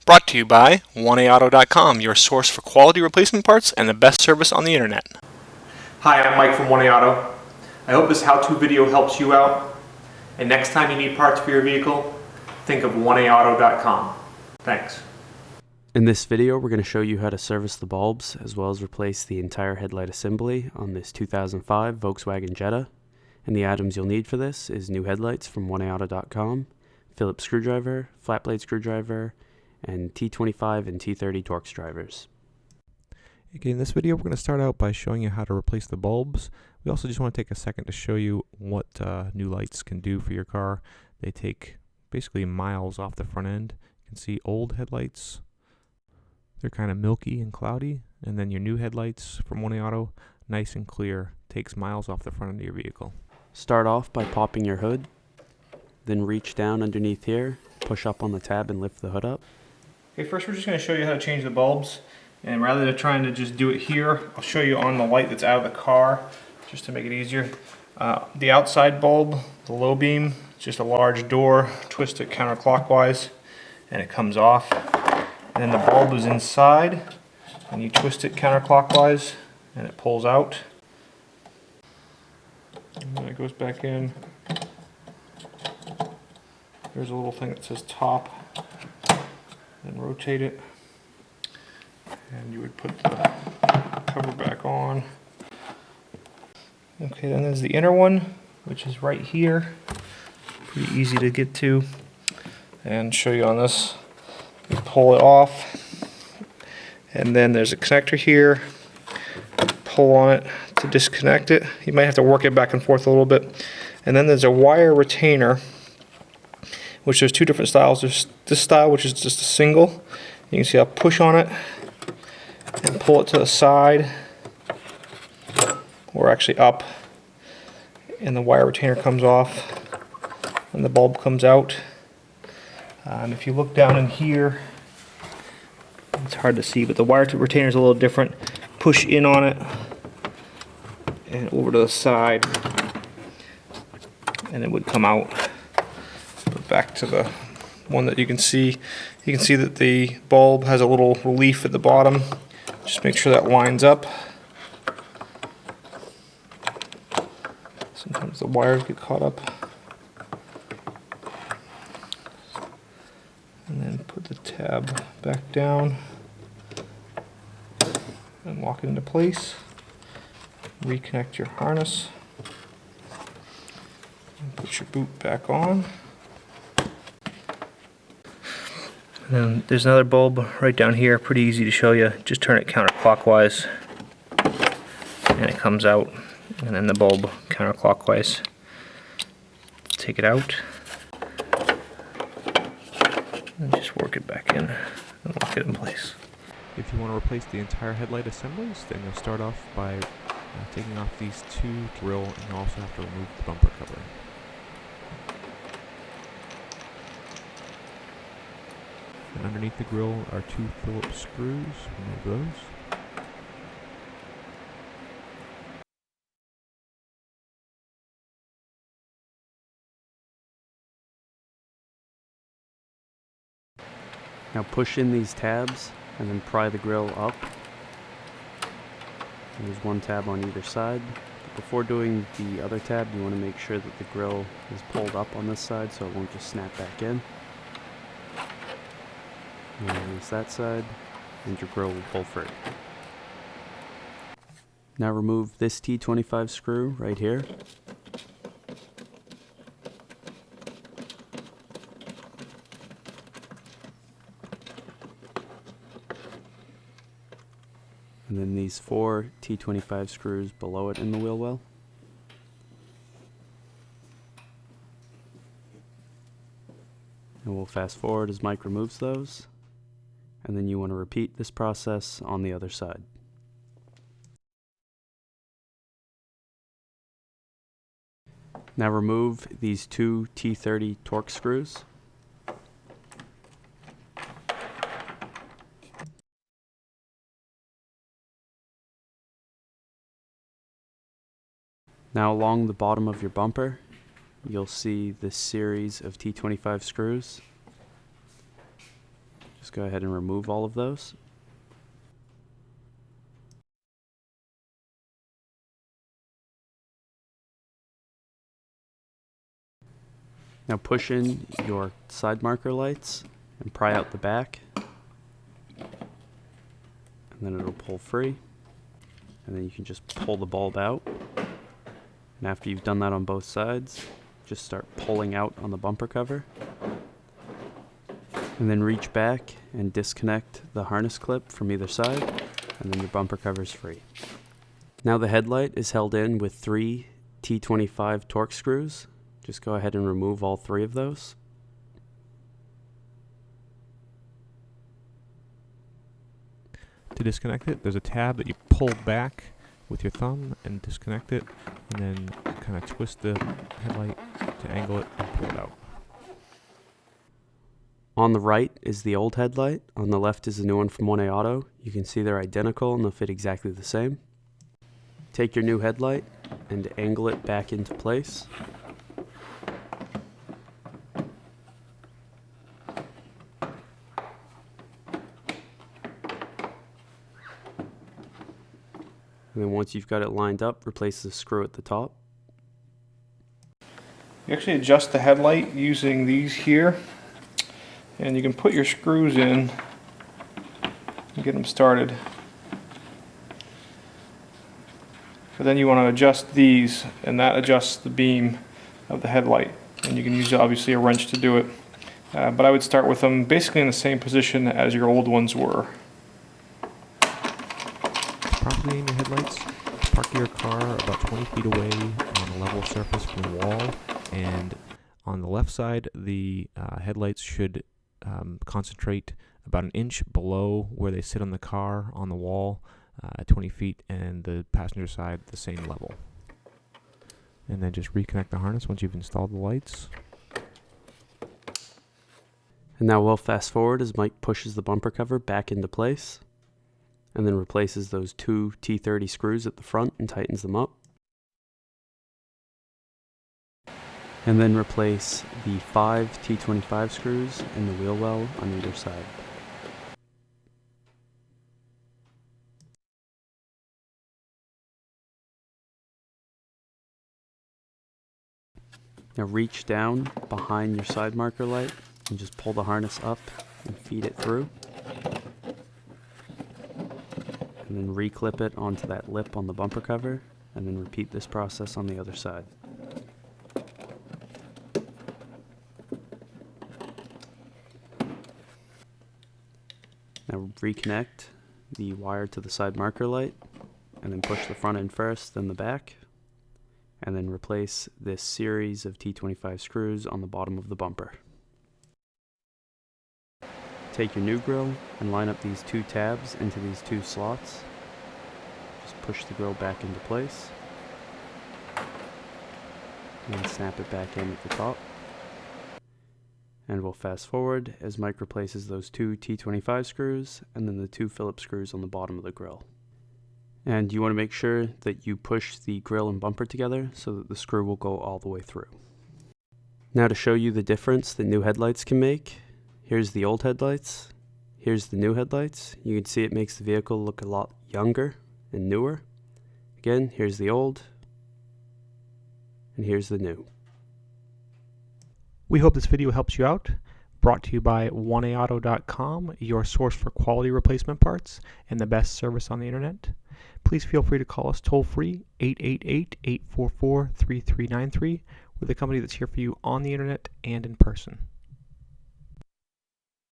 Brought to you by 1AAuto.com, your source for quality replacement parts and the best service on the internet. Hi, I'm Mike from 1AAuto. I hope this how-to video helps you out. And next time you need parts for your vehicle, think of 1AAuto.com. Thanks. In this video, we're going to show you how to service the bulbs as well as replace the entire headlight assembly on this 2005 Volkswagen Jetta. And the items you'll need for this is new headlights from 1AAuto.com, Phillips screwdriver, flat blade screwdriver, and T25 and T30 Torx drivers. Okay, in this video we're going to start out by showing you how to replace the bulbs. We also just want to take a second to show you what new lights can do for your car. They take basically miles off the front end. You can see old headlights, they're kind of milky and cloudy, and then your new headlights from 1AAuto, nice and clear, takes miles off the front end of your vehicle. Start off by popping your hood, then reach down underneath here, push up on the tab and lift the hood up. Okay, first we're just going to show you how to change the bulbs, and rather than trying to just do it here, I'll show you on the light that's out of the car just to make it easier. The outside bulb, the low beam, it's just a large door, twist it counterclockwise and it comes off. And then the bulb is inside and you twist it counterclockwise and it pulls out. And then it goes back in. There's a little thing that says top. Then rotate it, and you would put the cover back on. Okay, then there's the inner one, which is right here. Pretty easy to get to, and show you on this. You pull it off, and then there's a connector here. Pull on it to disconnect it. You might have to work it back and forth a little bit. And then there's a wire retainer, which there's two different styles. There's this style, which is just a single. You can see I'll push on it and pull it to the side, or actually up, and the wire retainer comes off and the bulb comes out. If you look down in here, it's hard to see, but the wire retainer is a little different. Push in on it and over to the side, and it would come out. Back to the one that you can see that the bulb has a little relief at the bottom. Just make sure that lines up. Sometimes the wires get caught up. And then put the tab back down and lock it into place. Reconnect your harness and put your boot back on. And then there's another bulb right down here, pretty easy to show you. Just turn it counterclockwise and it comes out, and then the bulb counterclockwise. Take it out and just work it back in and lock it in place. If you want to replace the entire headlight assemblies, then you'll start off by taking off these two grill, and you also have to remove the bumper cover. And underneath the grill are two Phillips screws. Remove those. Now push in these tabs and then pry the grill up. And there's one tab on either side. But before doing the other tab, you want to make sure that the grill is pulled up on this side so it won't just snap back in. And release that side, and your grill will pull free. Now remove this T25 screw right here. And then these four T25 screws below it in the wheel well. And we'll fast forward as Mike removes those. And then you want to repeat this process on the other side. Now remove these two T30 Torx screws. Now along the bottom of your bumper, you'll see this series of T25 screws. Just go ahead and remove all of those. Now push in your side marker lights and pry out the back, and then it'll pull free, and then you can just pull the bulb out. And after you've done that on both sides, just start pulling out on the bumper cover, and then reach back and disconnect the harness clip from either side, and then your bumper cover is free. Now the headlight is held in with 3 T25 Torx screws. Just go ahead and remove all 3 of those. To disconnect it, there's a tab that you pull back with your thumb and disconnect it, and then kind of twist the headlight to angle it and pull it out. On the right is the old headlight. On the left is the new one from 1A Auto. You can see they're identical and they'll fit exactly the same. Take your new headlight and angle it back into place. And then once you've got it lined up, replace the screw at the top. You actually adjust the headlight using these here, and you can put your screws in and get them started. But then you want to adjust these, and that adjusts the beam of the headlight. And you can use obviously a wrench to do it. But I would start with them basically in the same position as your old ones were. Properly in your headlights, park your car about 20 feet away on a level surface from the wall, and on the left side the headlights should concentrate about an inch below where they sit on the car on the wall at 20 feet, and the passenger side the same level. And then just reconnect the harness once you've installed the lights. And now we'll fast forward as Mike pushes the bumper cover back into place, and then replaces those 2 T30 screws at the front and tightens them up. And then replace the 5 T25 screws in the wheel well on either side. Now reach down behind your side marker light and just pull the harness up and feed it through. And then reclip it onto that lip on the bumper cover, and then repeat this process on the other side. Now reconnect the wire to the side marker light, and then push the front end first, then the back, and then replace this series of T25 screws on the bottom of the bumper. Take your new grill and line up these 2 tabs into these 2 slots. Just push the grill back into place, and then snap it back in at the top. And we'll fast forward as Mike replaces those 2 T25 screws and then the 2 Phillips screws on the bottom of the grill. And you want to make sure that you push the grill and bumper together so that the screw will go all the way through. Now to show you the difference that new headlights can make, here's the old headlights, here's the new headlights. You can see it makes the vehicle look a lot younger and newer. Again, here's the old, and here's the new. We hope this video helps you out. Brought to you by 1AAuto.com, your source for quality replacement parts and the best service on the internet. Please feel free to call us toll free 888-844-3393. We're the company that's here for you on the internet and in person.